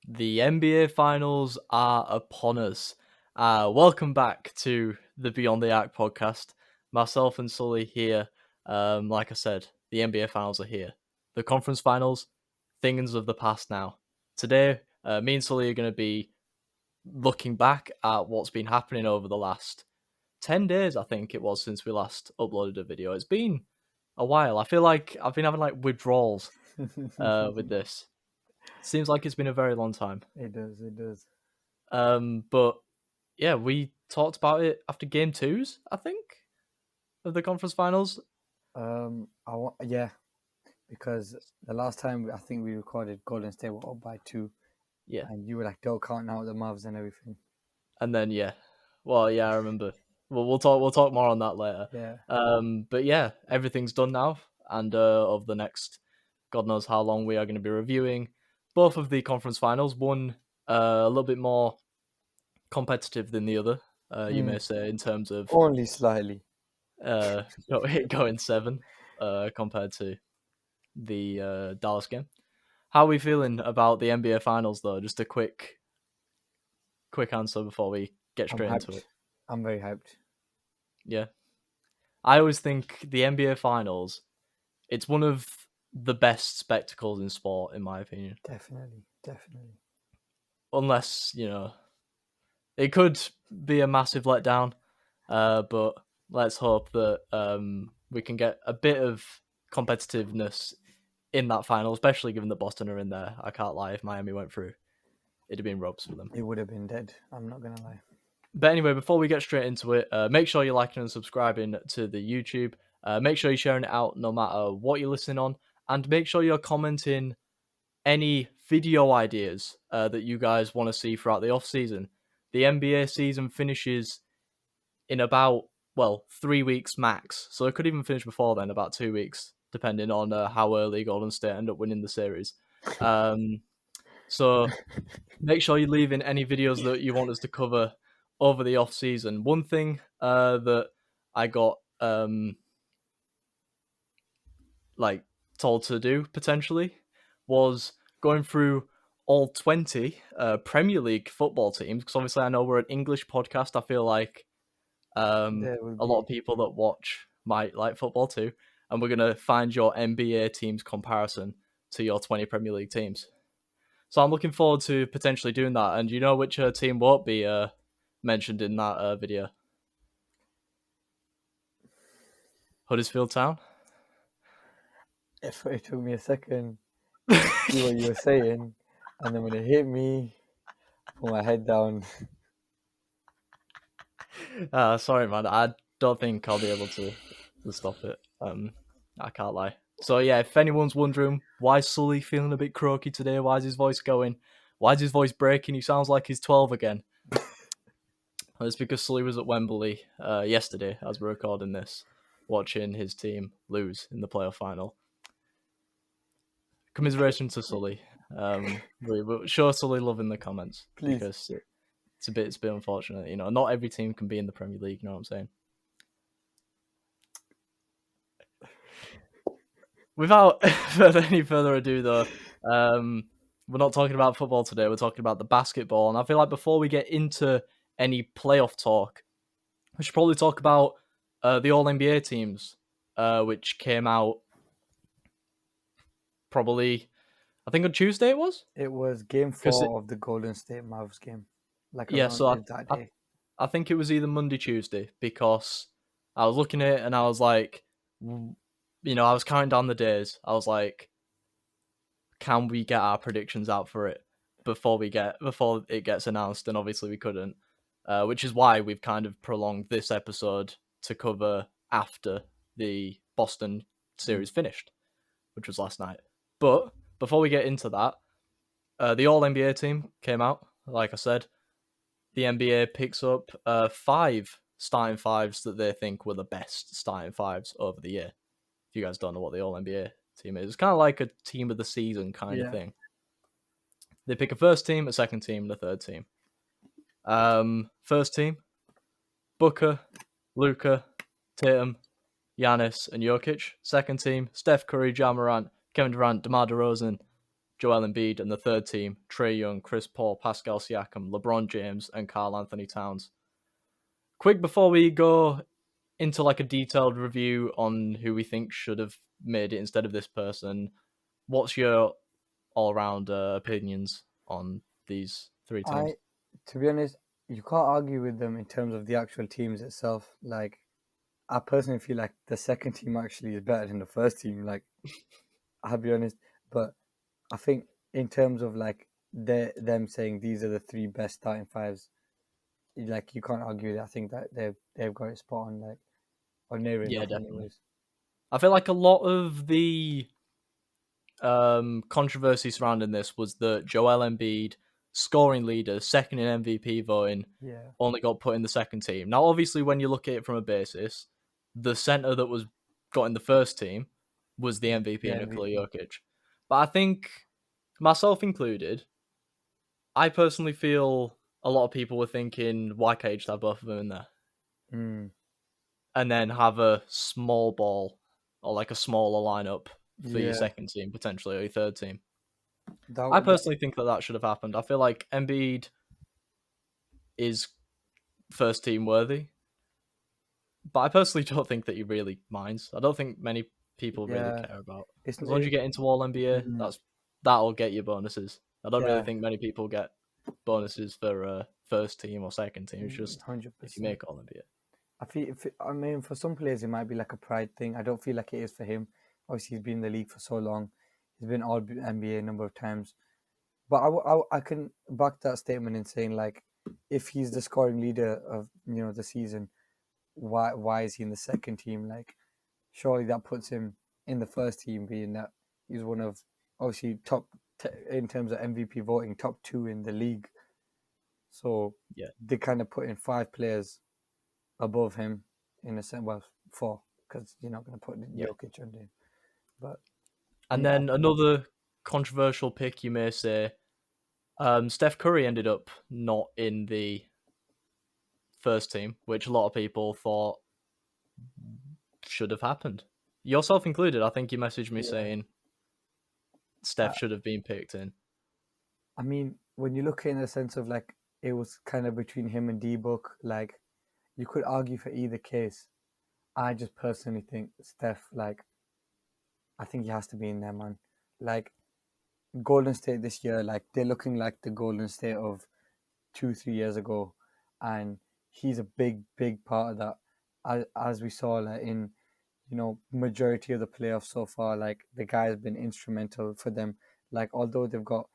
The NBA Finals are upon us. Welcome back to the Beyond the Arc podcast. Myself and Sully here. Like I said, the NBA Finals are here. The conference finals, things of the past now. Today, me and Sully are going to be looking back at what's been happening over the last 10 days, I think it was, since we last uploaded a video. It's been a while. I feel like I've been having withdrawals with this. Seems like it's been a very long time. It does. But yeah, we talked about it after game twos, I think, of the conference finals. Yeah, because the last time I think we recorded, Golden State were up by 2. Yeah. And you were like, don't count out the Mavs and everything. And then I remember. We'll talk more on that later. Yeah. But yeah, everything's done now, and over the next God knows how long we are going to be reviewing both of the conference finals. One a little bit more competitive than the other, you may say, in terms of only slightly going 7 compared to the Dallas game. How are we feeling about the NBA Finals, though? Just a quick answer before we get straight into it. I'm very hyped. Yeah. I always think the NBA Finals, it's one of the best spectacles in sport, in my opinion. Definitely. Unless, it could be a massive letdown, but let's hope that we can get a bit of competitiveness in that final, especially given that Boston are in there. I can't lie, if Miami went through, it'd have been ropes for them. It would have been dead, I'm not going to lie. But anyway, before we get straight into it, make sure you're liking and subscribing to the YouTube. Make sure you're sharing it out no matter what you're listening on. And make sure you're commenting any video ideas that you guys want to see throughout the off-season. The NBA season finishes in about, 3 weeks max. So it could even finish before then, about 2 weeks, depending on how early Golden State end up winning the series. So make sure you're leaving any videos that you want us to cover over the off season. One thing that I got told to do potentially was going through all 20 Premier League football teams, because obviously I know we're an English podcast. I feel like a lot of people that watch might like football too, and we're going to find your NBA teams comparison to your 20 Premier League teams. So I'm looking forward to potentially doing that. And you know which team won't be mentioned in that video? Huddersfield Town. It took me a second to see what you were saying, and then when it hit me, put my head down. Sorry, man. I don't think I'll be able to stop it. I can't lie. So yeah, if anyone's wondering why is Sully feeling a bit croaky today, why is his voice going? Why is his voice breaking? He sounds like he's 12 again. It's because Sully was at Wembley yesterday as we're recording this, watching his team lose in the playoff final. Commiseration to Sully. We'll show Sully love in the comments. Please. Because it's a bit unfortunate. Not every team can be in the Premier League, you know what I'm saying? Without any further ado, though, we're not talking about football today. We're talking about the basketball. And I feel like before we get into any playoff talk, we should probably talk about the All-NBA teams, which came out probably, I think on Tuesday it was? It was game 4 of the Golden State Mavs game. I think it was either Monday, Tuesday, because I was looking at it and I was like, I was counting down the days. I was like, can we get our predictions out for it before it gets announced? And obviously we couldn't, which is why we've kind of prolonged this episode to cover after the Boston series finished, which was last night. But before we get into that, the All-NBA team came out. Like I said, the NBA picks up 5 starting fives that they think were the best starting fives over the year. If you guys don't know what the All-NBA team is, it's kind of like a team of the season kind of thing. They pick a first team, a second team, and a third team. First team, Booker, Luka, Tatum, Giannis, and Jokic. Second team, Steph Curry, Ja Morant, Kevin Durant, DeMar DeRozan, Joel Embiid, and the third team, Trae Young, Chris Paul, Pascal Siakam, LeBron James, and Karl Anthony Towns. Quick before we go into like a detailed review on who we think should have made it instead of this person, what's your all-round opinions on these three teams? To be honest, you can't argue with them in terms of the actual teams itself. Like, I personally feel like the second team actually is better than the first team. Like, I'll be honest, but I think in terms of like them saying these are the three best starting fives, like you can't argue that. I think that they've got it spot on, like, or near Yeah, enough, definitely. anyways. I feel like a lot of the controversy surrounding this was that Joel Embiid, scoring leader, second in MVP voting, Yeah, only got put in the second team. Now, obviously, when you look at it from a basis, the center that was got in the first team was the the MVP, Nikola MVP. Jokic. But I think, myself included, I personally feel a lot of people were thinking, why can't you just have both of them in there? Mm, And then have a small ball or like a smaller lineup for your yeah, second team, potentially, or your third team. I that personally think that should have happened. I feel like Embiid is first team worthy, but I personally don't think that he really minds. I don't think many people really yeah. care about. It's As long as you get into All NBA, mm, that'll get you bonuses. I don't really yeah, think many people get bonuses for first team or second team. It's just if you 100%. make All NBA. I mean, for some players, it might be like a pride thing. I don't feel like it is for him. Obviously, he's been in the league for so long. He's been all NBA a number of times. But I can back that statement in saying, like, if he's the scoring leader of the season, why is he in the second team? Like, surely that puts him in the first team, being that he's one of obviously in terms of MVP voting, top two in the league. So Yeah, they kind of put in five players above him in a sense. Well, four, because you're not going to put yeah. Jokic under him. But And yeah, then another controversial pick, you may say, Steph Curry ended up not in the first team, which a lot of people thought should have happened. Yourself included. I think you messaged me yeah. saying I, Steph should have been picked in. I mean, when you look in the sense of like it was kind of between him and D Book, like you could argue for either case. I just personally think Steph, like, I think he has to be in there, man. Like Golden State this year, like they're looking like the Golden State of 2, 3 years ago, and he's a big part of that. As we saw, like in majority of the playoffs so far, like the guy has been instrumental for them. Like although they've got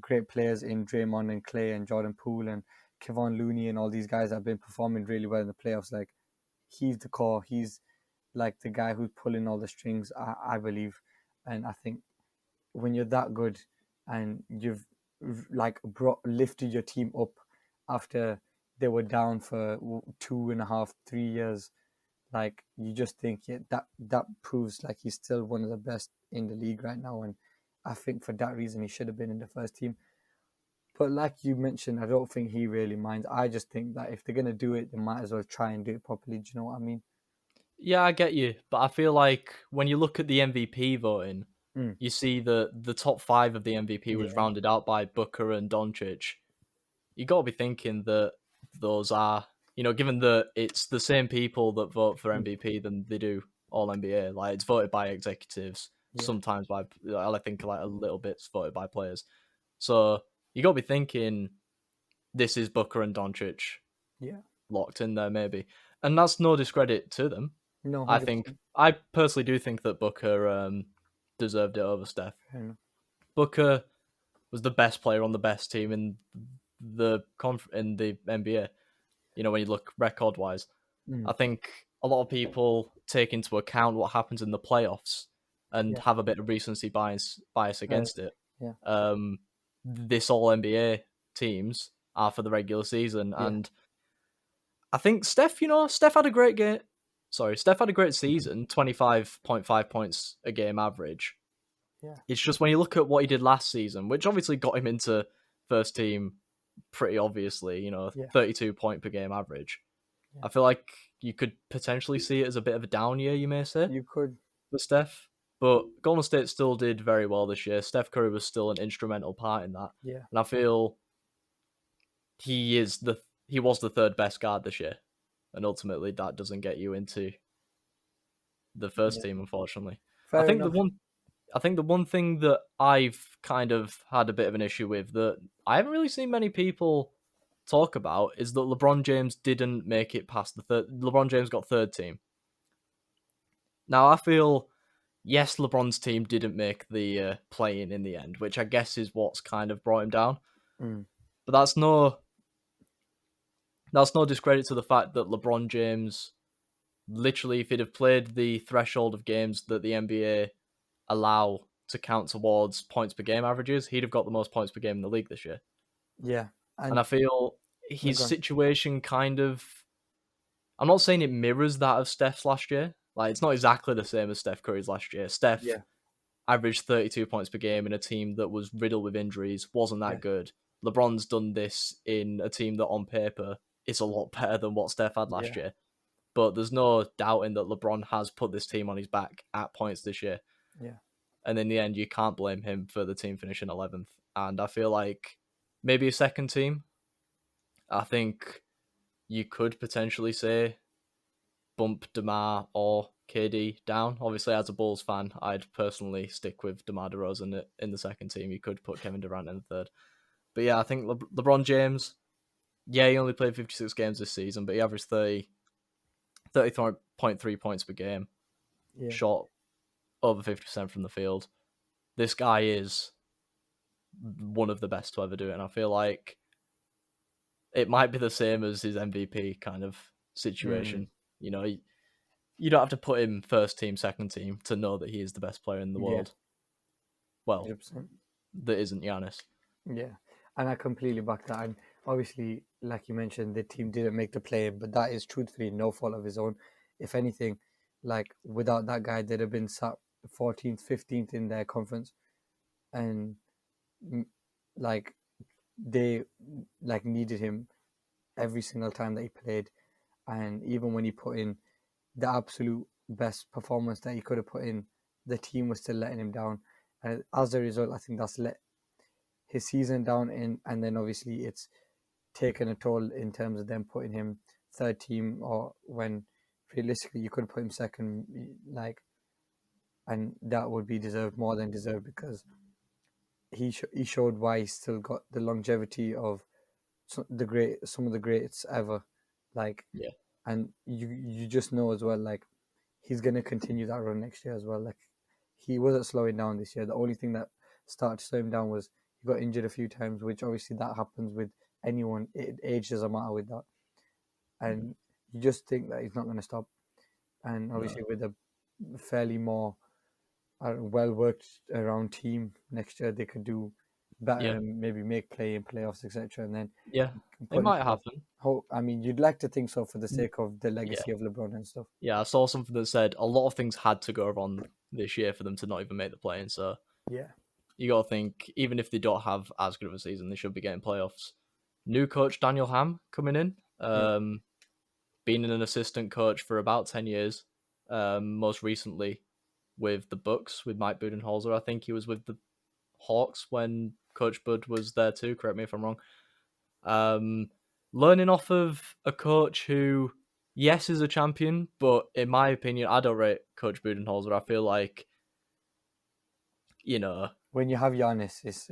great players in Draymond and Clay and Jordan Poole and Kevon Looney and all these guys that have been performing really well in the playoffs, like he's the core. He's like the guy who's pulling all the strings, I believe. And I think when you're that good and you've like lifted your team up after they were down for 2.5, 3 years, like you just think, yeah, that proves like he's still one of the best in the league right now. And I think for that reason he should have been in the first team. But like you mentioned, I don't think he really minds. I just think that if they're gonna do it, they might as well try and do it properly. Do you know what I mean? Yeah, I get you, but I feel like when you look at the MVP voting, Mm. you see that the top five of the MVP was Yeah. rounded out by Booker and Doncic. You got to be thinking that those are, given that it's the same people that vote for Mm. MVP than they do All NBA. Like it's voted by executives, Yeah. sometimes by I think like a little bit's voted by players. So you got to be thinking this is Booker and Doncic Yeah. locked in there maybe, and that's no discredit to them. No, I think 100%. I personally do think that Booker deserved it over Steph. Booker was the best player on the best team in in the NBA. When you look record wise, Mm. I think a lot of people take into account what happens in the playoffs and Yeah. have a bit of recency bias against Yes. it. Yeah. This all NBA teams are for the regular season, Yeah. and I think Steph had a great game. Sorry, Steph had a great season, 25.5 points a game average. Yeah. It's just when you look at what he did last season, which obviously got him into first team pretty obviously, Yeah. 32 point per game average. Yeah. I feel like you could potentially see it as a bit of a down year, you may say, You could. for Steph. But Golden State still did very well this year. Steph Curry was still an instrumental part in that, Yeah. and I feel he was the third best guard this year, and ultimately that doesn't get you into the first Yeah. team, unfortunately. I Fair think the enough. one I think the one thing that I've kind of had a bit of an issue with that I haven't really seen many people talk about is that LeBron James didn't make it past the third. LeBron James got third team. Now I feel yes, LeBron's team didn't make the play-in in the end, which I guess is what's kind of brought him down. Mm. But that's no discredit to the fact that LeBron James literally, if he'd have played the threshold of games that the NBA allow to count towards points per game averages, he'd have got the most points per game in the league this year. Yeah. And I And feel no, his go on. situation kind of, I'm not saying it mirrors that of Steph's last year. Like, it's not exactly the same as Steph Curry's last year. Steph Yeah. averaged 32 points per game in a team that was riddled with injuries, wasn't Yeah. that good. LeBron's done this in a team that on paper is a lot better than what Steph had last Yeah. year. But there's no doubting that LeBron has put this team on his back at points this year. Yeah. And in the end, you can't blame him for the team finishing 11th. And I feel like maybe a second team, I think you could potentially say bump DeMar or KD down. Obviously, as a Bulls fan, I'd personally stick with DeMar DeRozan in the second team. You could put Kevin Durant in the third. But yeah, I think LeBron James, yeah, he only played 56 games this season, but he averaged 30.3 points per game, Yeah. shot over 50% from the field. This guy is one of the best to ever do it, and I feel like it might be the same as his MVP kind of Mm. situation. You know, you don't have to put him first team, second team to know that he is the best player in the Yeah. world. Well, 100%. that isn't Giannis. Yeah. And I completely back that. And obviously, like you mentioned, the team didn't make the play, but that is truthfully no fault of his own. If anything, like without that guy, they'd have been sat 14th, 15th in their conference. And mm, like they like needed him every single time that he played. And even when he put in the absolute best performance that he could have put in, the team was still letting him down. And as a result, I think that's let his season down in, and then obviously it's taken a toll in terms of them putting him third team, or when realistically you could put him second, like, and that would be deserved, more than deserved, because he showed why he still got the longevity of some of the greats ever, like, Yeah, and you just know as well, like, he's gonna continue that run next year as well. Like, he wasn't slowing down this year. The only thing that started to slow him down was he got injured a few times, which obviously that happens with anyone. Age doesn't matter with that, and you just think that he's not going to stop. And no, obviously with a fairly more well worked around team next year, they could do better yeah, and maybe make play in playoffs, etc. And then yeah. It put might himself. happen. I mean, you'd like to think so for the Mm, sake of the Yeah, legacy of LeBron and stuff. yeah. I saw something that said a lot of things had to go wrong this year for them to not even make the play-in. So Yeah. you got to think, even if they don't have as good of a season, they should be getting playoffs. New coach Daniel Ham coming in. Yeah. Been an assistant coach for about 10 years. Most recently with the Bucks with Mike Budenholzer. I think he was with the Hawks when Coach Bud was there too. Correct me if I'm wrong. Um, Learning off of a coach who, yes, is a champion, but in my opinion, I don't rate Coach Budenholzer. I feel like, you know, When you have Giannis, it's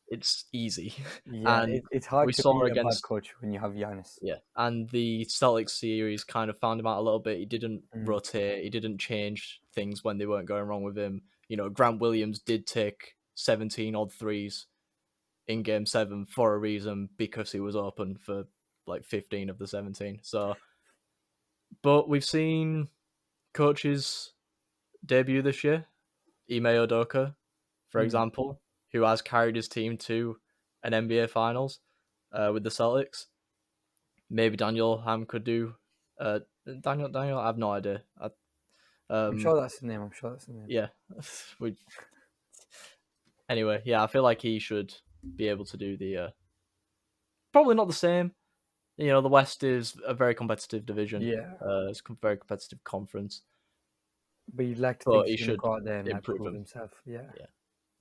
it's easy. yeah, And it's we hard to saw be a bad against, coach when you have Giannis. yeah, and the Celtics series kind of found him out a little bit. He didn't Mm. rotate, he didn't change things when they weren't going wrong with him. You know, Grant Williams did take 17 odd threes in game 7 for a reason because he was open for like 15 of the 17. So, but we've seen coaches debut this year. Ime Udoka, for Mm. example, who has carried his team to an NBA Finals with the Celtics. Maybe Daniel Ham could do. Uh, Daniel, I have no idea. I'm Um, sure that's the name. I'm sure that's the name. yeah. we, anyway, yeah, I feel like he should be able to do the. Probably not the same. You know, the West is a very competitive division. Yeah. It's a very competitive conference. But you'd like to think but he he's gonna should go out there and like improve prove them. himself. Yeah.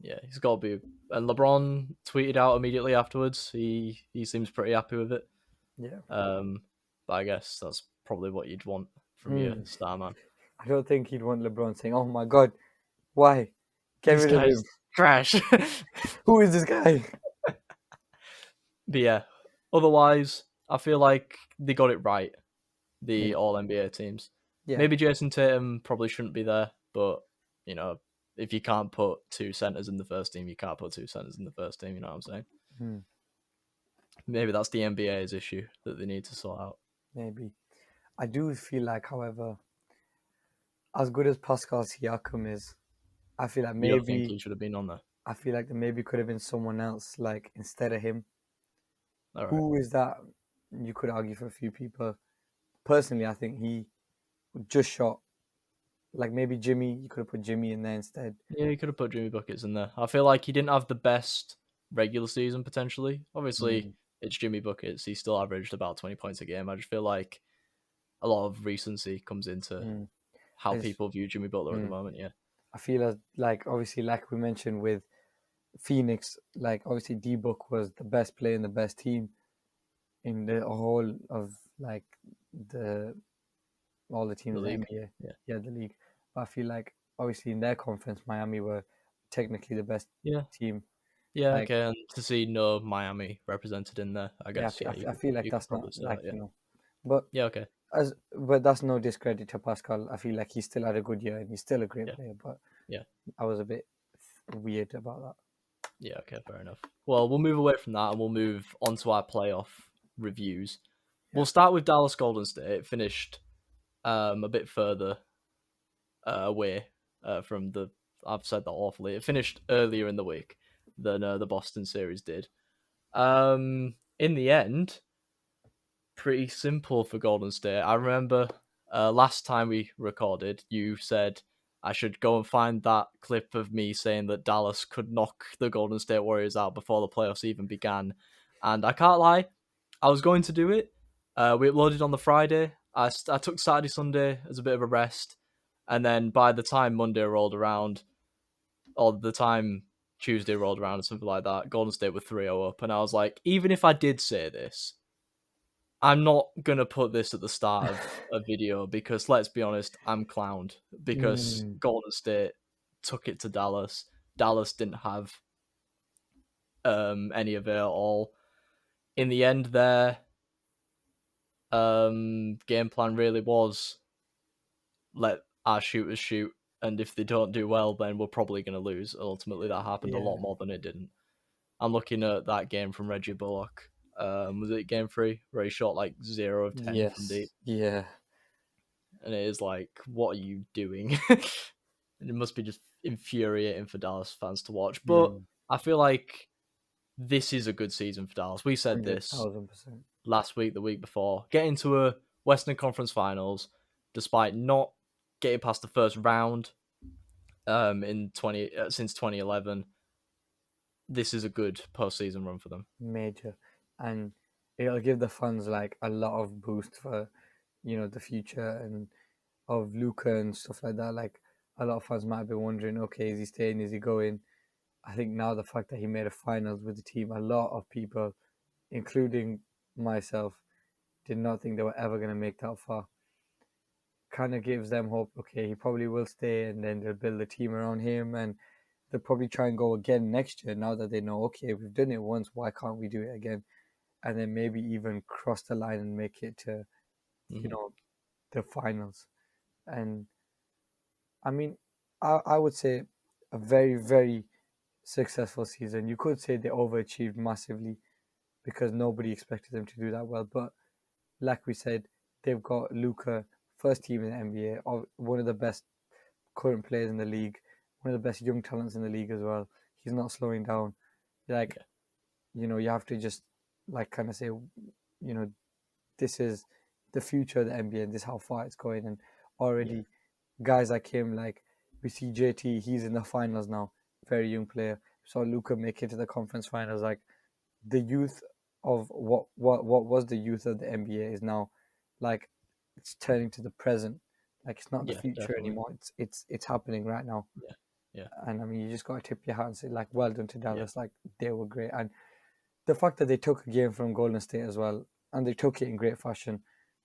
Yeah, he's got to be. And LeBron tweeted out immediately afterwards. He seems pretty happy with it. Yeah. But I guess that's probably what you'd want from your Mm. star man. I don't think he'd want LeBron saying, "Oh my God, why? Get This rid of guy's him. trash. Who is this guy?" But yeah, otherwise, I feel like they got it right. The Yeah. All NBA teams. Yeah. Maybe Jason Tatum probably shouldn't be there, but you know, if you can't put two centers in the first team, you can't put two centers in the first team. You know what I'm saying? Hmm. Maybe that's the NBA's issue that they need to sort out. Maybe. I do feel like, however, as good as Pascal Siakam is, I feel like You don't think maybe he should have been on there? I feel like there maybe could have been someone else like instead of him. All right. Who is that? You could argue for a few people. Personally, I think he just shot like maybe Jimmy. You could have put Jimmy in there instead. Yeah, you could have put Jimmy Buckets in there. I feel like he didn't have the best regular season potentially. Obviously, Mm. it's Jimmy Buckets. He still averaged about 20 points a game. I just feel like a lot of recency comes into Mm. how It's, people view Jimmy Butler at the mm. moment. Yeah. I feel as like obviously like we mentioned with Phoenix, like obviously D Book was the best player in the best team in the whole of like the all the teams The in the league. NBA. Yeah. Yeah, the league. But I feel like obviously in their conference, Miami were technically the best Yeah. team. Yeah, Like okay. And to see no Miami represented in there, I yeah, guess, yeah, I feel like you could that's not probably say like that, yeah. but Yeah, okay. but that's no discredit to Pascal. I feel like he still had a good year and he's still a great Yeah. player. But Yeah. I was a bit weird about that. Yeah, okay, fair enough. Well, we'll move away from that and we'll move on to our playoff reviews. Yeah. We'll start with Dallas Golden State. It finished a bit further away from the. I've said that awfully. It finished earlier in the week than the Boston series did. In the end, pretty simple for Golden State. I remember last time we recorded, you said I should go and find that clip of me saying that Dallas could knock the Golden State Warriors out before the playoffs even began. And I can't lie, I was going to do it. We uploaded on the Friday. I took Saturday, Sunday as a bit of a rest. And then by the time Monday rolled around, or the time Tuesday rolled around or something like that, Golden State were 3-0 up. And I was like, even if I did say this, I'm not gonna put this at the start of a video because let's be honest, I'm clowned because Mm. Golden State took it to Dallas. Dallas didn't have any of it at all. In the end, their game plan really was let our shooters shoot, and if they don't do well, then we're probably gonna lose. Ultimately, that happened a Yeah. lot more than it didn't. I'm looking at that game from Reggie Bullock. Was it game 3 where he shot like 0 of 10 from deep? Yes. Yeah. And it is like, what are you doing? And it must be just infuriating for Dallas fans to watch. But Mm. I feel like this is a good season for Dallas. We said this 100,000%. last week, the week before. Getting to a Western Conference Finals, despite not getting past the first round since 2011. This is a good postseason run for them. Major, and it'll give the fans like a lot of boost for the future and of Luca and stuff like that. Like a lot of fans might be wondering, okay, is he staying? Is he going? I think now the fact that he made a finals with the team, a lot of people, including myself, did not think they were ever going to make that far. Kind of gives them hope. Okay, he probably will stay, and then they'll build a team around him, and they'll probably try and go again next year. Now that they know, okay, we've done it once, why can't we do it again? And then maybe even cross the line and make it to, Mm-hmm. the finals. And I mean, I would say a very, very successful season. You could say they overachieved massively because nobody expected them to do that well. But like we said, they've got Luca, first team in the NBA, one of the best current players in the league, one of the best young talents in the league as well. He's not slowing down. Like, you have to just like kind of say, this is the future of the NBA and this is how far it's going. And already guys like him, like we see JT, he's in the finals now, very young player. We saw Luca make it to the conference finals. Like the youth of what was the youth of the NBA is now like it's turning to the present. Like it's not the Yeah, future definitely. anymore. It's happening right now. Yeah, yeah, And I mean, you just got to tip your hat and say like, well done to yeah. Dallas. Like they were great, and the fact that they took a game from Golden State as well, and they took it in great fashion,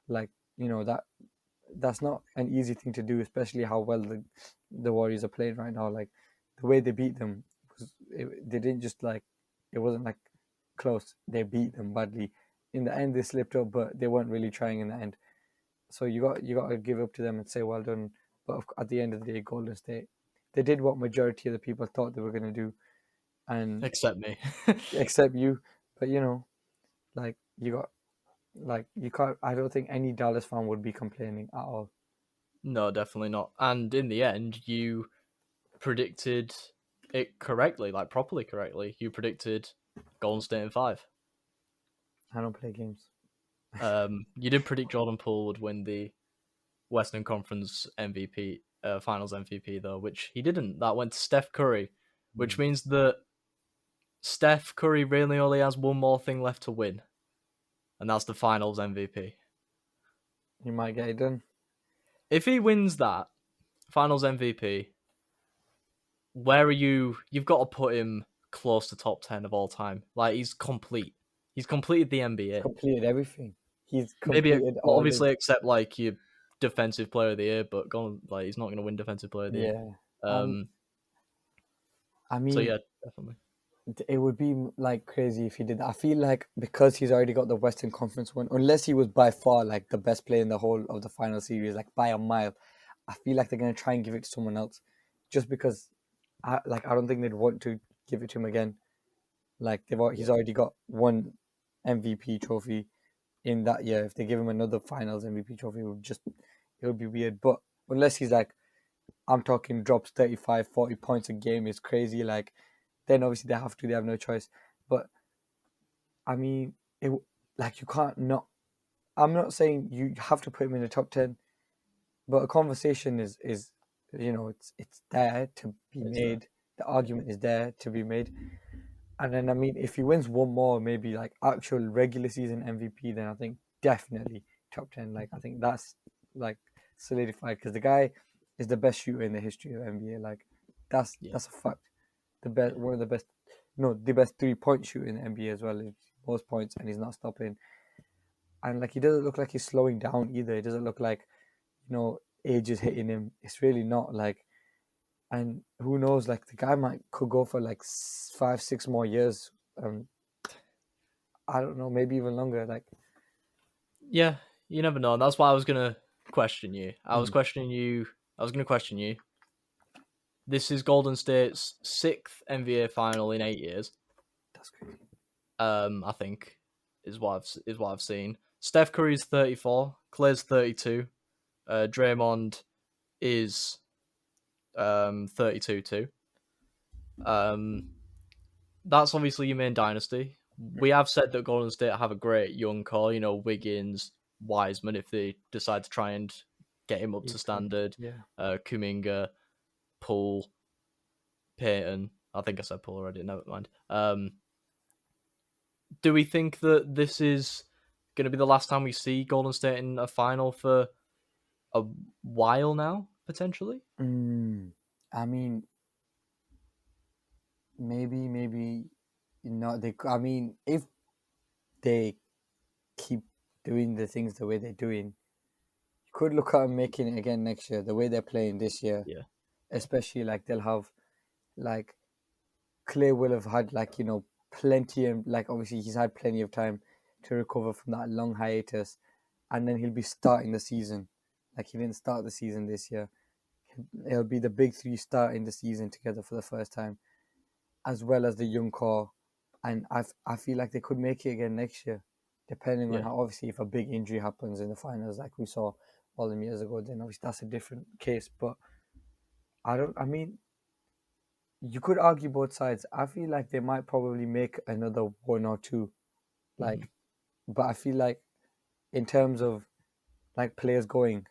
like that's not an easy thing to do, especially how well the Warriors are playing right now. Like the way they beat them they didn't just like it wasn't like close. They beat them badly. In the end, they slipped up, but they weren't really trying in the end. So you got to give up to them and say well done. But at the end of the day, Golden State, they did what majority of the people thought they were going to do, and Except me. except you. But like you got like you can't. I don't think any Dallas fan would be complaining at all. No, definitely not. And in the end, you predicted it correctly, like properly correctly. You predicted Golden State in 5. I don't play games. You did predict Jordan Poole would win the Western Conference MVP, Finals MVP though, which he didn't. That went to Steph Curry, which Mm. means that Steph Curry really only has one more thing left to win, and that's the Finals MVP. You might get it done. If he wins that Finals MVP, where are you? You've got to put him close to top 10 of all time. Like he's complete. He's completed the He's NBA. completed everything. He's Maybe, completed well, all his. obviously, except like your defensive player of the year, but like he's not going to win defensive player of the year. Yeah. And Um. I So mean, yeah, definitely. it would be like crazy if he did that. I feel like because he's already got the Western Conference one, unless he was by far like the best player in the whole of the final series, like by a mile, I feel like they're gonna try and give it to someone else, just because I don't think they'd want to give it to him again. Like Yeah. he's already got one MVP trophy in that year. If they give him another Finals MVP trophy, it would be weird. But unless he's like I'm talking drops 35, 40 points a game is crazy. Like, then obviously they have no choice. But I mean, like you can't not. I'm not saying you have to put him in the top 10, but a conversation is it's there to be It's there. made. The argument is there to be made. And then I mean, if he wins one more, maybe like actual regular season MVP, then I think definitely top 10. Like I think that's like solidified because the guy is the best shooter in the history of NBA. Like Yeah. that's a fact. The best, Yeah. one of the best, no, the best 3-point shooter in the NBA as well. Most points, and he's not stopping. And like he doesn't look like he's slowing down either. It doesn't look like age is hitting him. It's really not like. And who knows? Like the guy could go for like 5, 6 more years. I don't know, maybe even longer. Like, Yeah. You never know. And that's why I was gonna question you. I was mm, questioning you. I was gonna question you. This is Golden State's 6th NBA final in 8 years. that's crazy. I think is what I've seen. Steph Curry's 34. Clay's 32. Draymond is 32 too. Um, that's obviously your main dynasty. We have said that Golden State have a great young core. Wiggins, Wiseman, if they decide to try and get him up to Improve. standard. Yeah. Kuminga, Poole, Payton. I think I said Poole already. Never mind. Do we think that this is going to be the last time we see Golden State in a final for a while now, potentially? I mean, maybe they. I mean, if they keep doing the things the way they're doing, you could look at them making it again next year. The way they're playing this year, Yeah, yeah, especially like they'll have like Clay will have had like plenty and like obviously he's had plenty of time to recover from that long hiatus, and then he'll be starting the season. Like he didn't start the season this year. It'll be the big three starting the season together for the first time, as well as the young core, and I feel like they could make it again next year, depending on yeah, how obviously if a big injury happens in the finals like we saw all them years ago, then obviously that's a different case. But I don't. I mean, you could argue both sides. I feel like they might probably make another one or two, hmm like, but I feel like in terms of like players going,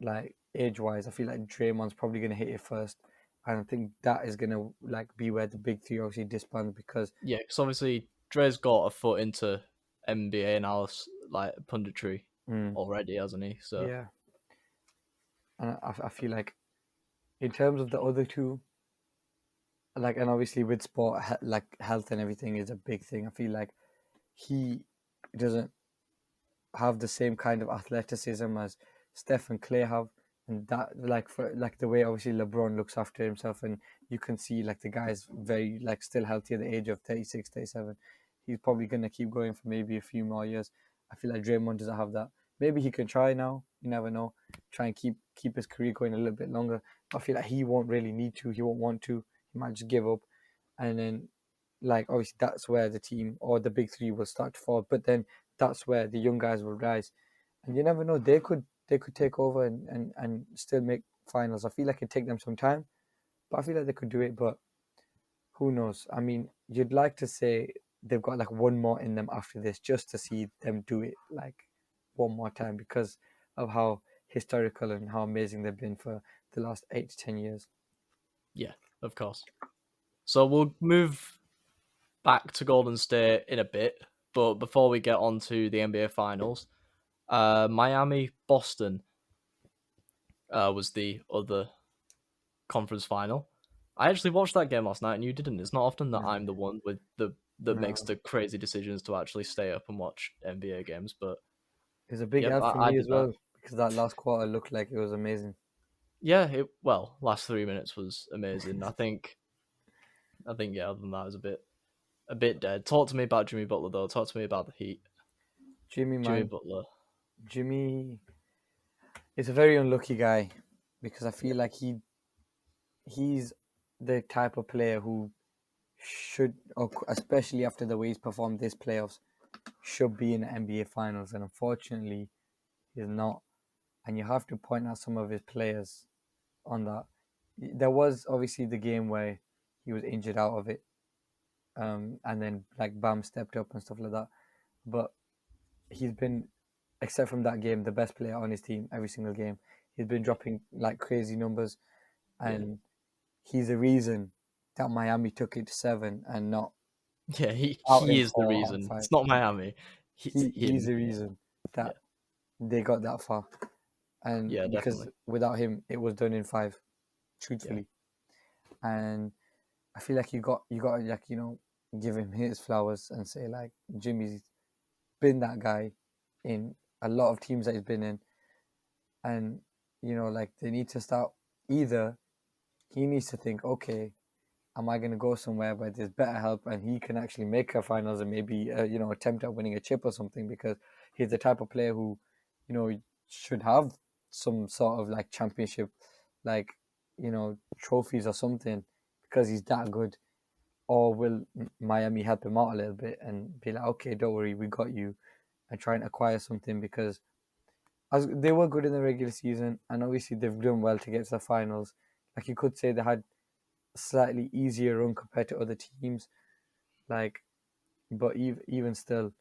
like age wise, I feel like Draymond's probably gonna hit it first, and I think that is gonna like be where the big three obviously disband because yeah. Because obviously Dre's got a foot into NBA analysis, like punditry mm, already, hasn't he? So yeah, And I feel like in terms of the other two, like, and obviously with sport, like health and everything is a big thing. I feel like he doesn't have the same kind of athleticism as Steph and Clay have, and that like for like the way obviously LeBron looks after himself, and you can see like the guy's very like still healthy at the age of 36, 37. He's probably gonna keep going for maybe a few more years. I feel like Draymond doesn't have that. Maybe he can try now. You never know. Try and keep his career going a little bit longer. But I feel like he won't really need to. He won't want to. He might just give up, and then like obviously that's where the team or the big three will start to fall. But then that's where the young guys will rise, and you never know. They could take over and still make finals. I feel like it'd take them some time, but I feel like they could do it. But who knows? I mean, you'd like to say they've got like one more in them after this, just to see them do it like one more time because of how historical and how amazing they've been for the last 8 to 10 years. Yeah, of course. So we'll move back to Golden State in a bit, but before we get on to the NBA Finals, Miami Boston was the other conference final. I actually watched that game last night, and you didn't. It's not often that No, I'm the one with the that makes no. the crazy decisions to actually stay up and watch NBA games, but It was a big yep, help for I me as did that. well because that last quarter looked like it was amazing. Yeah, last 3 minutes was amazing. I think yeah. Other than that, it was a bit dead. Talk to me about Jimmy Butler though. Talk to me about the Heat. Jimmy, Jimmy man, Butler. Jimmy is a very unlucky guy because I Yeah, feel like he's the type of player who should, or especially after the way he's performed this playoffs, should be in the NBA Finals, and unfortunately, he's not. And you have to point out some of his players on that. There was obviously the game where he was injured out of it, and then like Bam stepped up and stuff like that. But he's been, except from that game, the best player on his team every single game. He's been yeah, dropping like crazy numbers, yeah, and he's the reason that Miami took it to 7 and not yeah. He out he in is the 4 out of reason. 5. It's not Miami. It's He's him. the reason Yeah, that they got that far, and yeah, because definitely. without him, it was done in 5, Yeah, truthfully. And I feel like you got to like give him his flowers and say like Jimmy's been that guy in a lot of teams that he's been in, and like they need to start, either he needs to think, okay, am I going to go somewhere where there's better help and he can actually make a finals and maybe attempt at winning a chip or something, because he's the type of player who should have some sort of like championship, like trophies or something, because he's that good. Or will Miami help him out a little bit and be like, okay, don't worry, we got you, and try and acquire something, because as they were good in the regular season and obviously they've done well to get to the finals. Like you could say they had a slightly easier run compared to other teams, like, but even still,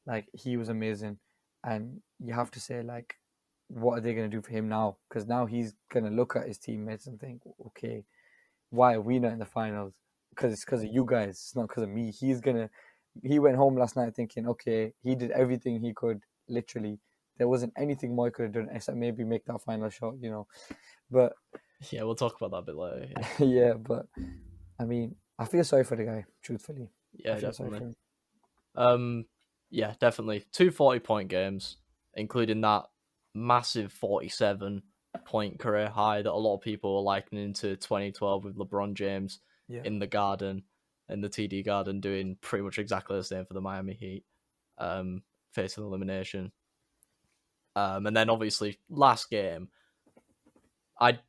like he was amazing, and you have to say like, what are they going to do for him now? Because now he's going to look at his teammates and think, okay, why are we not in the finals? Because it's because of you guys. It's not because of me. He went home last night thinking, okay, he did everything he could. Literally, there wasn't anything more he could have done except maybe make that final shot. But yeah. We'll talk about that a bit later. Yeah, yeah, but I mean, I feel sorry for the guy. Truthfully, I yeah, feel sorry definitely. for him. Um, yeah, definitely. Two 40-point games, including that massive 47-point career high that a lot of people are likening to 2012 with LeBron James Yeah, in the Garden, in the TD Garden, doing pretty much exactly the same for the Miami Heat, facing elimination. And then obviously last game, I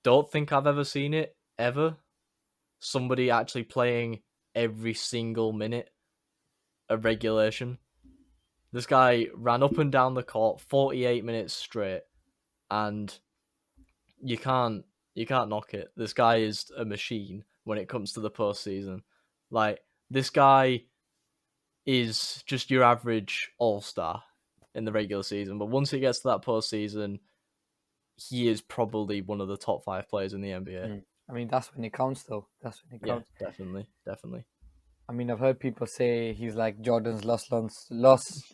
don't think I've ever seen it ever. Somebody actually playing every single minute of regulation. This guy ran up and down the court 48 minutes straight, and you can't you can't knock it. This guy is a machine when it comes to the postseason. Like, this guy is just your average all-star in the regular season, but once he gets to that postseason, he is probably one of the top 5 players in the NBA. I mean that's when it counts, though. That's when it Yeah, counts. definitely, definitely. I mean, I've heard people say he's like Jordan's lost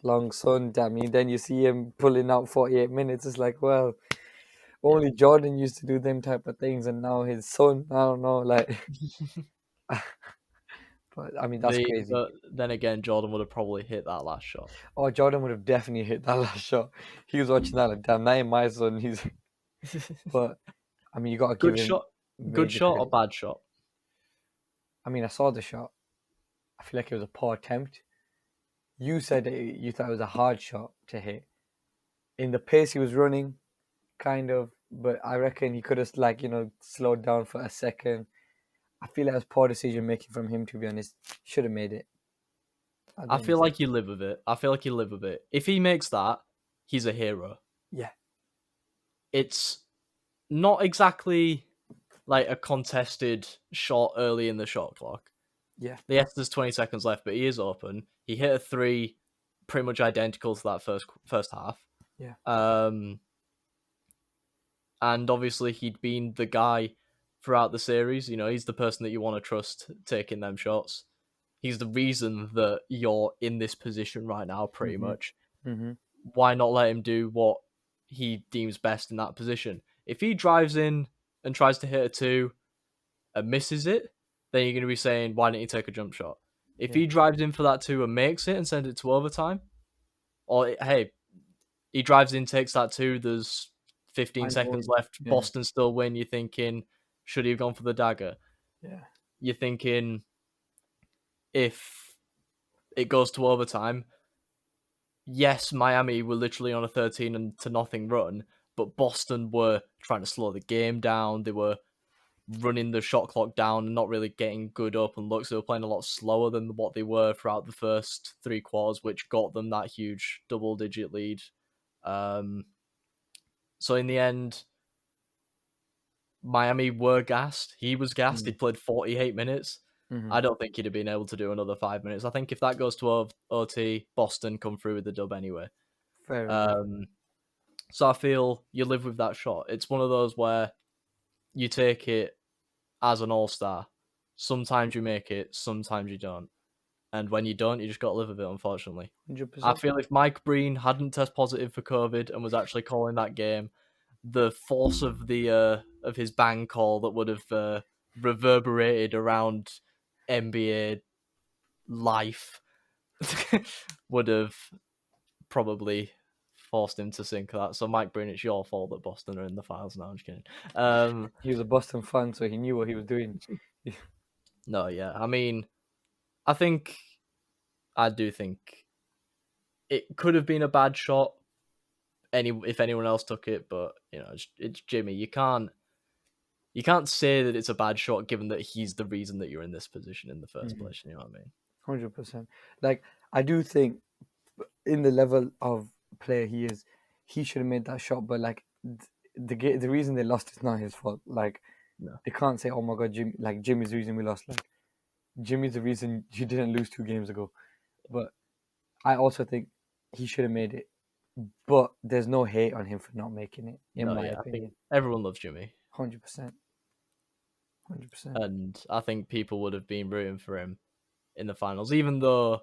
long son. I mean, then you see him pulling out 48 minutes. It's like, well, only Jordan used to do them type of things, and now his son, I don't know, like. But I mean, that's crazy. But then again, Jordan would have probably hit that last shot. Oh, Jordan would have definitely hit that last shot. He was watching that like, damn, that ain't my son. He's, but I mean, you got to give Good him shot, good major shot or credit. bad shot? I mean, I saw the shot. I feel like it was a poor attempt. You said you thought it was a hard shot to hit. In the pace he was running, kind of, but I reckon he could have slowed down for a second. I feel like it was poor decision making from him, to be honest. Should have made it. I feel like you live with it. I feel like you live with it. If he makes that, he's a hero. Yeah. It's not exactly like a contested shot early in the shot clock. Yeah. Yes, there's 20 seconds left, but he is open. He hit a three pretty much identical to that first half. Yeah. And obviously he'd been the guy throughout the series. You know, he's the person that you want to trust taking them shots. He's the reason that you're in this position right now, pretty much. Mm-hmm. Why not let him do what he deems best in that position? If he drives in and tries to hit a two and misses it, then you're going to be saying, why didn't he take a jump shot? If he drives in for that two and makes it and sends it to overtime, or hey, he drives in, takes that two, there's 15 seconds left, Yeah. Boston still win, you're thinking, should he have gone for the dagger? Yeah. You're thinking, if it goes to overtime, yes, Miami were literally on a 13-0 run, but Boston were trying to slow the game down. They were running the shot clock down and not really getting good open looks. They were playing a lot slower than what they were throughout the first three quarters, which got them that huge double-digit lead. So in the end, Miami were gassed. He was gassed. He played 48 minutes. Mm-hmm. I don't think he'd have been able to do another 5 minutes. I think if that goes to OT, Boston come through with the dub anyway. Fair enough. So I feel you live with that shot. It's one of those where you take it as an all-star. Sometimes you make it, sometimes you don't. And when you don't, you just got to live with it, unfortunately. 100%. I feel if Mike Breen hadn't tested positive for COVID and was actually calling that game, the force of his bang call that would have reverberated around NBA life would have probably forced him to sink that. So Mike Breen, it's your fault that Boston are in the finals now. I'm just kidding. He was a Boston fan, so he knew what he was doing. No, yeah. I mean, I do think it could have been a bad shot if anyone else took it, but you know, it's Jimmy. You can't say that it's a bad shot given that he's the reason that you're in this position in the first place. You know what I mean? 100%. Like, I do think in the level of player he is, he should have made that shot. But like the reason they lost is not his fault. Like, No. they can't say, "Oh my God, Jimmy's the reason we lost." Like, Jimmy's the reason you didn't lose 2 games ago. But I also think he should have made it. But there's no hate on him for not making it, in my I opinion. think everyone loves Jimmy. 100%. 100%. And I think people would have been rooting for him in the finals, even though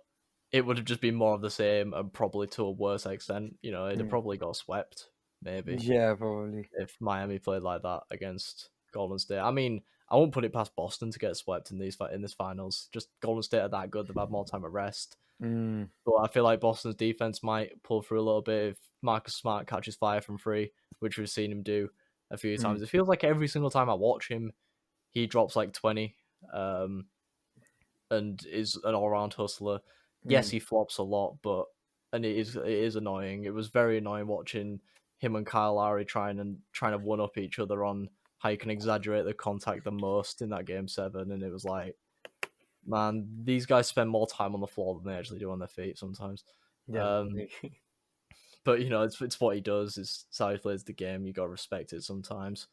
it would have just been more of the same and probably to a worse extent. You know, it'd have probably got swept, maybe. Yeah, probably. If Miami played like that against Golden State. I mean, I won't put it past Boston to get swept in this finals. Just Golden State are that good; they've had more time at rest. But I feel like Boston's defense might pull through a little bit if Marcus Smart catches fire from free, which we've seen him do a few times. It feels like every single time I watch him, he drops like 20, and is an all-round hustler. Yes, he flops a lot, and it is annoying. It was very annoying watching him and Kyle Lowry trying to one up each other on how you can exaggerate the contact the most in that game 7, and it was like, man, these guys spend more time on the floor than they actually do on their feet sometimes. Yeah. But you know, it's what he does. It's how he plays the game. You gotta respect it sometimes.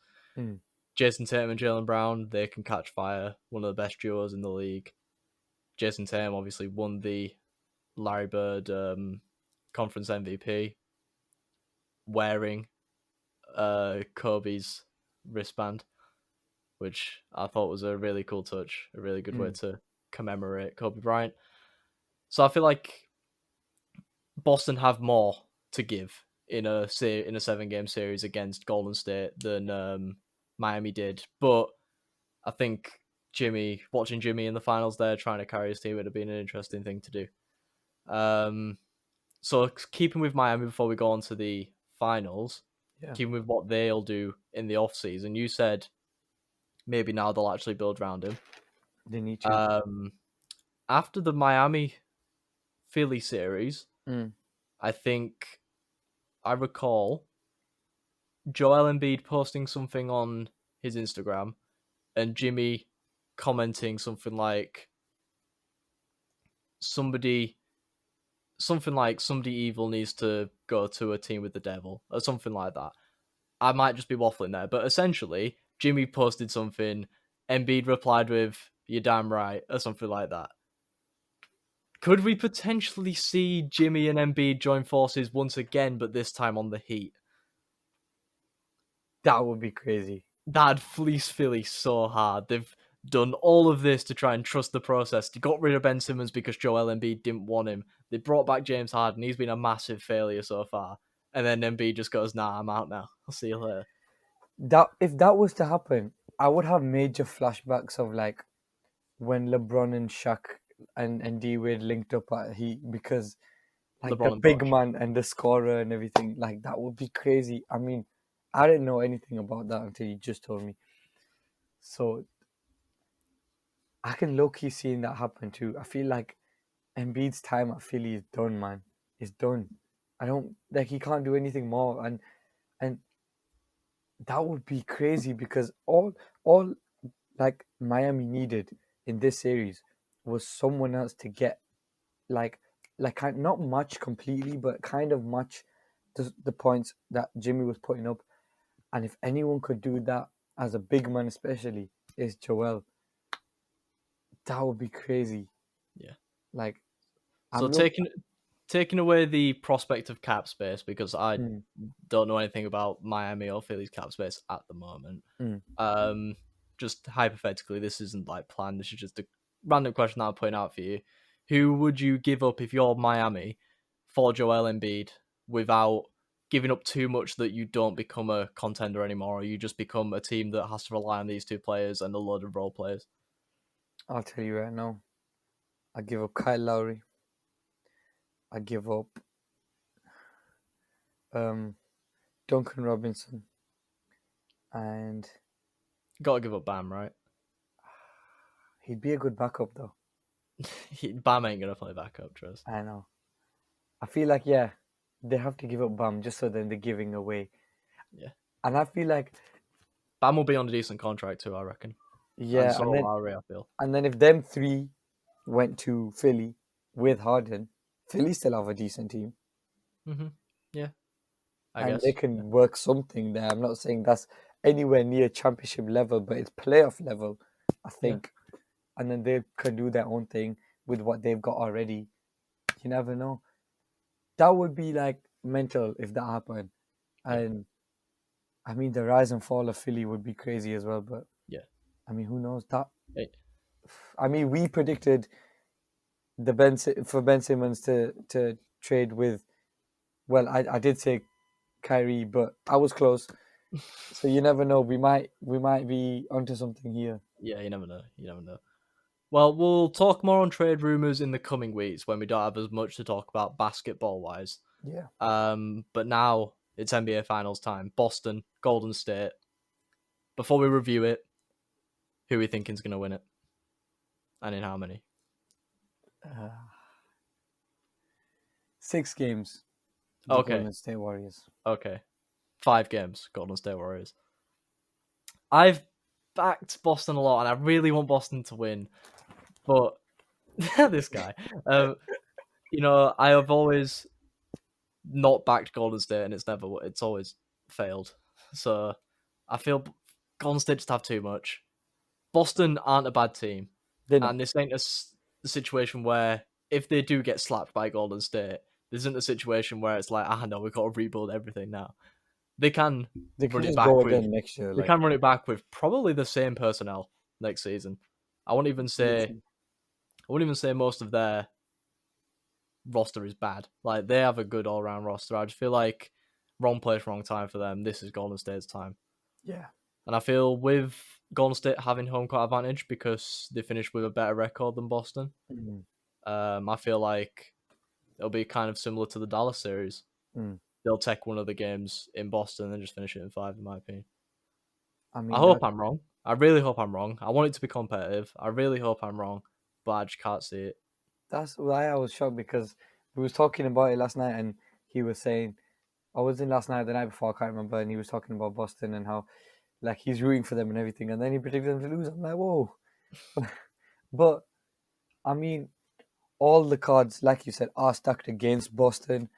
Jason Tatum and Jaylen Brown, they can catch fire. One of the best duos in the league. Jason Tatum obviously won the Larry Bird conference MVP wearing Kobe's wristband, which I thought was a really cool touch, a really good way to commemorate Kobe Bryant. So I feel like Boston have more to give in a 7-game series against Golden State than Miami did. But I think watching Jimmy in the finals there, trying to carry his team would have been an interesting thing to do. So keeping with Miami before we go on to the finals, keeping with what they'll do in the off season, you said maybe now they'll actually build around him. They need to. After the Miami Philly series, I think I recall Joel Embiid posting something on his Instagram and Jimmy commenting something like somebody evil needs to go to a team with the devil or something like that. I might just be waffling there, but essentially Jimmy posted something, Embiid replied with "You're damn right" or something like that. Could we potentially see Jimmy and Embiid join forces once again, but this time on the Heat? That would be crazy. That'd fleece Philly so hard. They've done all of this to try and trust the process. They got rid of Ben Simmons because Joel Embiid didn't want him. They brought back James Harden. He's been a massive failure so far. And then Embiid just goes, "Nah, I'm out now. I'll see you later." That if that was to happen, I would have major flashbacks of like when LeBron and Shaq and D Wade linked up at Heat, because like LeBron the and big Bosh. man and the scorer and everything, like that would be crazy. I mean, I didn't know anything about that until you just told me. So I can low key seeing that happen too. I feel like Embiid's time at Philly is done, man. It's done. I don't like he can't do anything more, and that would be crazy because all like Miami needed in this series was someone else to get like not much completely, but kind of much the points that Jimmy was putting up. And if anyone could do that as a big man, especially, is Joel. That would be crazy. Yeah. Like, So taking away the prospect of cap space, because I don't know anything about Miami or Philly's cap space at the moment. Just hypothetically, this isn't like planned. This is just a random question that I'm putting out for you. Who would you give up if you're Miami for Joel Embiid without giving up too much that you don't become a contender anymore, or you just become a team that has to rely on these two players and a load of role players? I'll tell you right now, I give up Kyle Lowry. I give up Duncan Robinson, and Gotta give up Bam, right? he'd be a good backup though. Bam ain't gonna play backup, trust. I know. I feel like they have to give up Bam just so then they're giving away. Yeah. And I feel like Bam will be on a decent contract too, I reckon. yeah, and so Lowry, I feel. And then if them three went to Philly with Harden, Philly still have a decent team. Yeah, I and guess. they can work something there. I'm not saying that's anywhere near championship level, but it's playoff level, I think. Yeah. And then they can do their own thing with what they've got already. You never know. That would be like mental if that happened. And I mean, the rise and fall of Philly would be crazy as well. But yeah, I mean, who knows that? I mean, we predicted Ben Simmons to trade with. Well, I did say Kyrie, but I was close. So you never know. We might be onto something here. Yeah, you never know. Well, we'll talk more on trade rumors in the coming weeks when we don't have as much to talk about basketball wise. Yeah. But now it's NBA Finals time. Boston, Golden State. Before we review it, who are we thinking is going to win it, and in how many? 6 games. Okay. Golden State Warriors. Okay. 5 games. Golden State Warriors. I've backed Boston a lot, and I really want Boston to win, but this guy, I have always not backed Golden State, and it's always failed. So I feel Golden State just have too much. Boston aren't a bad team, and this ain't a situation where if they do get slapped by Golden State, this isn't a situation where it's like, no, we've got to rebuild everything now. They can run it back again next year. They can run it back with probably the same personnel next season. I wouldn't even say most of their roster is bad. Like, they have a good all-round roster. I just feel like wrong place, wrong time for them. This is Golden State's time. Yeah. And I feel with Golden State having home court advantage because they finished with a better record than Boston, Mm. I feel like it'll be kind of similar to the Dallas series. Mm. They'll take one of the games in Boston and just finish it in 5, in my opinion. I I mean, hope I'm wrong. I really hope I'm wrong. I want it to be competitive. I really hope I'm wrong, but I just can't see it. that's why I was shocked, because we was talking about it last night, and he was saying, I was in last night, the night before, I can't remember, and he was talking about Boston and how like he's rooting for them and everything, and then he predicted them to lose. I'm like, whoa. But I mean, all the cards, like you said, are stacked against Boston.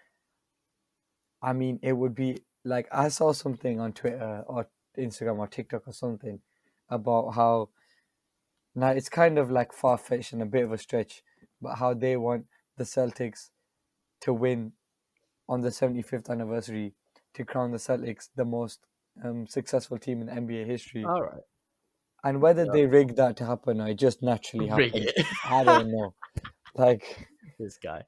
I mean, it would be like, I saw something on Twitter or Instagram or TikTok or something about how, now it's kind of like far fetched and a bit of a stretch, but how they want the Celtics to win on the 75th anniversary to crown the Celtics the most successful team in NBA history. All right. And whether Yeah. they rigged that to happen or it just naturally Rig happened, it. I don't know. Like, This guy.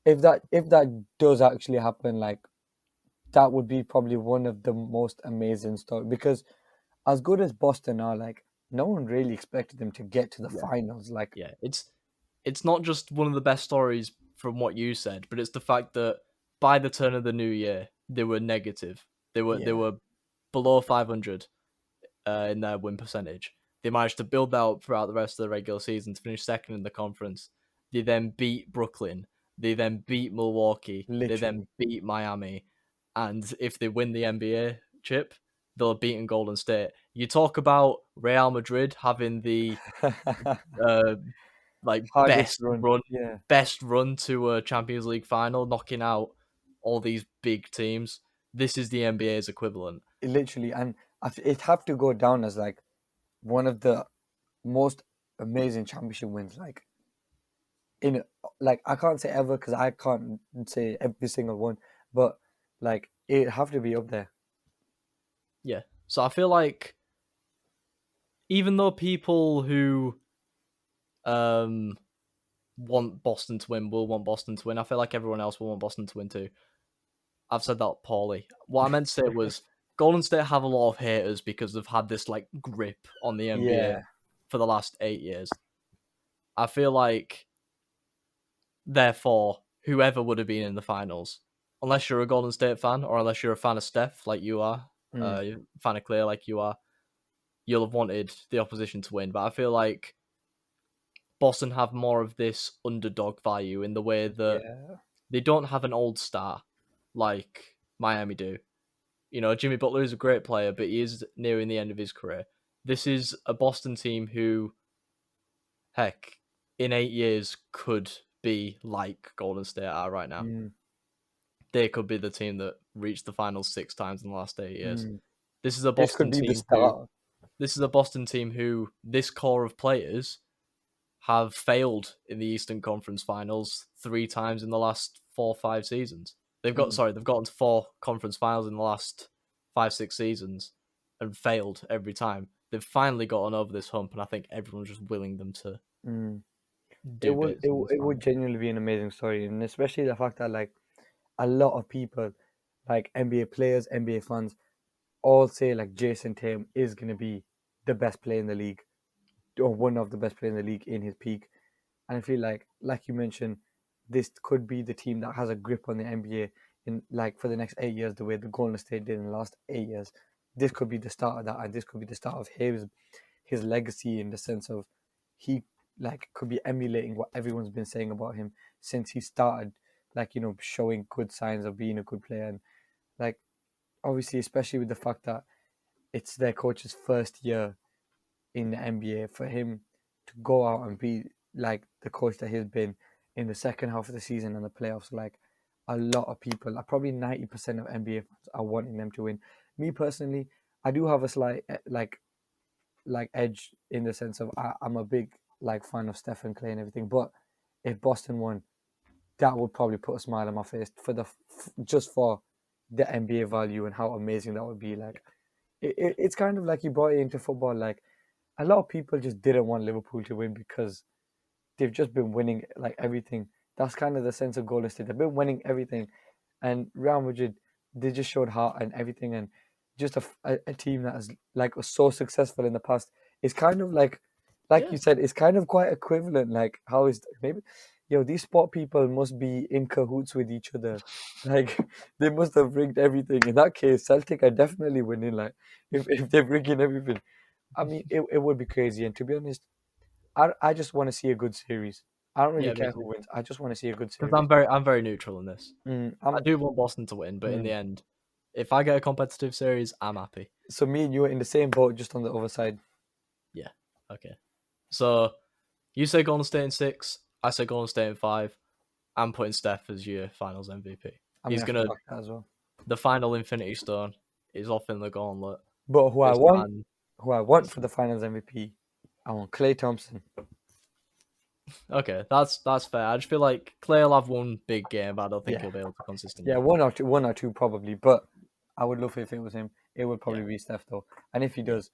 if that does actually happen, like, that would be probably one of the most amazing stories, because as good as Boston are, like, no one really expected them to get to the Yeah. finals. Like, Yeah. It's not just one of the best stories from what you said, but it's the fact that by the turn of the new year, they were negative. They yeah, were below 500 in their win percentage. They managed to build that up throughout the rest of the regular season to finish second in the conference. They then beat Brooklyn. They then beat Milwaukee. They then literally. beat Miami. And if they win the NBA chip, they'll have beaten Golden State. You talk about Real Madrid having the uh, like Hardest run. run Yeah, best run to a Champions League final, knocking out all these big teams. This is the NBA's equivalent. literally. And it have to go down as like one of the most amazing championship wins. In like, I can't say ever, because I can't say every single one, but like, it have to be up there. Yeah. So I feel like even though people who um want Boston to win will want Boston to win, I feel like everyone else will want Boston to win too. I've said that poorly. What I meant to say was Golden State have a lot of haters because they've had this like grip on the NBA Yeah. for the last 8 years. I feel like therefore whoever would have been in the finals, unless you're a Golden State fan or unless you're a fan of Steph like you are, Mm. fan of Clay like you are, you'll have wanted the opposition to win. But I feel like Boston have more of this underdog value in the way that Yeah. they don't have an old star like Miami do. You know, Jimmy Butler is a great player, but he is nearing the end of his career. This is a Boston team who, heck, in 8 years could be like Golden State are right now. Mm. They could be the team that reached the finals 6 times in the last 8 years. Mm. This is a This could Boston be the team who start. this core of players have failed in the Eastern Conference Finals 3 times in the last 4-5 seasons. They've Mm. gotten to 4 conference finals in the last 5-6 seasons and failed every time. They've finally gotten over this hump, and I think everyone's just willing them to Mm. It do would bits it, in would- this it would final. genuinely be an amazing story, and especially the fact that, like, a lot of people, like NBA players, NBA fans, all say like Jason Tatum is gonna be the best player in the league, or one of the best players in the league in his peak. And I feel like you mentioned, this could be the team that has a grip on the NBA in, like, for the next 8 years, the way the Golden State did in the last 8 years. This could be the start of that, and this could be the start of his legacy, in the sense of, he, like, could be emulating what everyone's been saying about him since he started, like, showing good signs of being a good player. And, like, obviously, especially with the fact that it's their coach's first year in the NBA, for him to go out and be like the coach that he's been in the second half of the season and the playoffs, like, a lot of people, like probably 90% of NBA fans, are wanting them to win. Me personally, I do have a slight like edge, in the sense of, I'm a big like fan of Stephen Clay and everything, but if Boston won, that would probably put a smile on my face, for just for the NBA value and how amazing that would be. Like, it's kind of like, you brought it into football. Like, a lot of people just didn't want Liverpool to win because they've just been winning like everything. That's kind of the sense of Golden State. They've been winning everything, and Real Madrid, they just showed heart and everything, and just a team that is like was so successful in the past. It's kind of like Yeah. you said, it's kind of quite equivalent. Like how is maybe, these sport people must be in cahoots with each other. Like they must have rigged everything. In that case, Celtic are definitely winning. Like if they're rigging everything, I mean, it would be crazy. And to be honest, I just want to see a good series. I don't really Yeah, me care too. who wins. I just want to see a good Because series. I'm very neutral in this. I I'm. do want Boston to win, but in the end, if I get a competitive series, I'm happy. So me and you are in the same boat, just on the other side. Yeah. Okay. So you say Golden State in 6. I say Golden State in 5. I'm putting Steph as your Finals MVP. I'm gonna He's have to gonna back that as well. the final Infinity Stone is off in the gauntlet. But This man. who I want for the Finals MVP, I want Klay Thompson. Okay, that's fair. I just feel like Clay will have one big game, but I don't think Yeah, he'll be able to consistently yeah, do it. one or two probably. But I would love if it was him. It would Yeah, probably be Steph though. And if he yeah, does,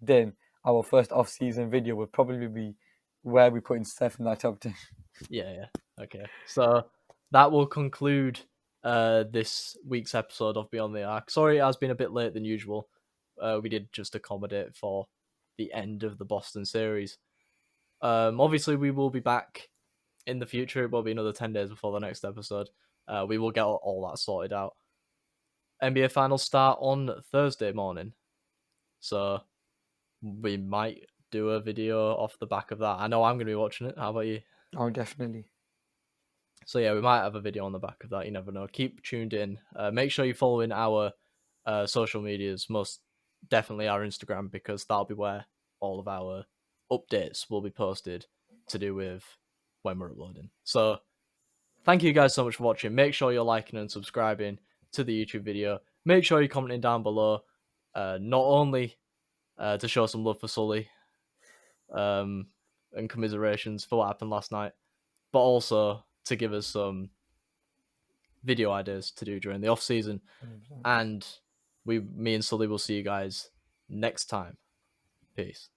then our first off-season video would probably be where we put in Steph in that top 10. yeah. Okay, so that will conclude this week's episode of Beyond the Arc. Sorry, it has been a bit late than usual. We did just accommodate for the end of the Boston series. Obviously, we will be back in the future. It will be another 10 days before the next episode. We will get all that sorted out. NBA finals start on Thursday morning, so we might do a video off the back of that. I know I'm going to be watching it. How about you? Oh, definitely. So yeah, we might have a video on the back of that. You never know. Keep tuned in. Make sure you're following our social medias. Most definitely our Instagram, because that'll be where all of our updates will be posted to do with when we're uploading. So thank you guys so much for watching. Make sure you're liking and subscribing to the YouTube video. Make sure you're commenting down below. Not only to show some love for Sully, and commiserations for what happened last night, but also to give us some video ideas to do during the off season. 100%. And me and Sully will see you guys next time. Peace.